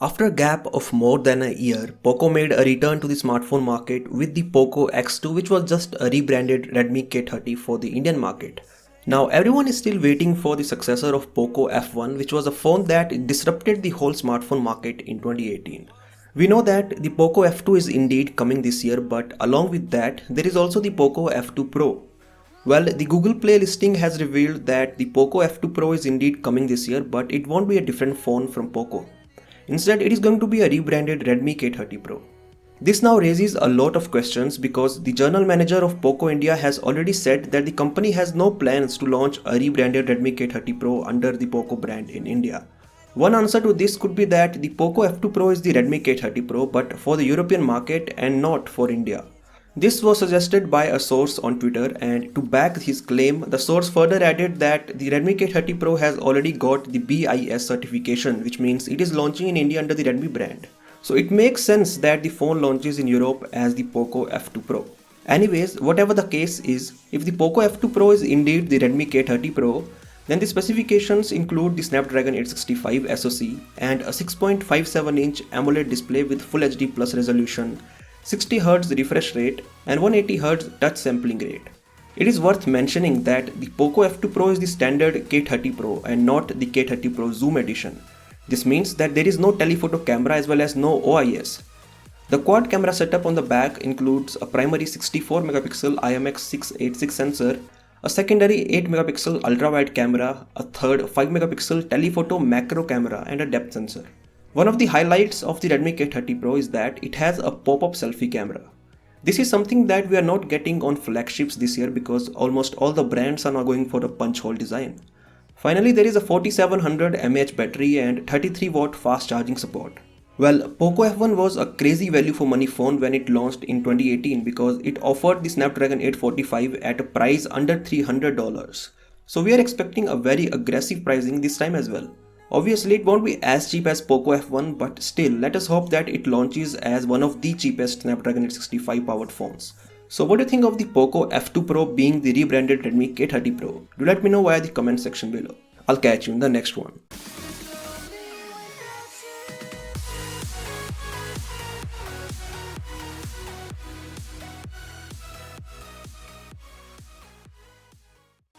After a gap of more than a year, Poco made a return to the smartphone market with the Poco X2, which was just a rebranded Redmi K30 for the Indian market. Now everyone is still waiting for the successor of Poco F1, which was a phone that disrupted the whole smartphone market in 2018. We know that the Poco F2 is indeed coming this year, but along with that, there is also the Poco F2 Pro. Well, the Google Play listing has revealed that the Poco F2 Pro is indeed coming this year, but it won't be a different phone from Poco. Instead, it is going to be a rebranded Redmi K30 Pro. This now raises a lot of questions because the general manager of Poco India has already said that the company has no plans to launch a rebranded Redmi K30 Pro under the Poco brand in India. One answer to this could be that the Poco F2 Pro is the Redmi K30 Pro but for the European market and not for India. This was suggested by a source on Twitter, and to back his claim, the source further added that the Redmi K30 Pro has already got the BIS certification, which means it is launching in India under the Redmi brand. So it makes sense that the phone launches in Europe as the Poco F2 Pro. Anyways, whatever the case is, if the Poco F2 Pro is indeed the Redmi K30 Pro, then the specifications include the Snapdragon 865 SoC and a 6.57-inch AMOLED display with Full HD Plus resolution, 60Hz refresh rate and 180Hz touch sampling rate. It is worth mentioning that the Poco F2 Pro is the standard K30 Pro and not the K30 Pro Zoom edition. This means that there is no telephoto camera as well as no OIS. The quad camera setup on the back includes a primary 64 megapixel IMX686 sensor, a secondary 8 megapixel ultra-wide camera, a third 5 megapixel telephoto macro camera and a depth sensor. One of the highlights of the Redmi K30 Pro is that it has a pop-up selfie camera. This is something that we are not getting on flagships this year because almost all the brands are now going for a punch hole design. Finally, there is a 4700 mAh battery and 33 watt fast charging support. Well, Poco F1 was a crazy value for money phone when it launched in 2018 because it offered the Snapdragon 845 at a price under $300. So we are expecting a very aggressive pricing this time as well. Obviously, it won't be as cheap as Poco F1, but still, let us hope that it launches as one of the cheapest Snapdragon 865 powered phones. So what do you think of the Poco F2 Pro being the rebranded Redmi K30 Pro? Do let me know via the comment section below. I'll catch you in the next one.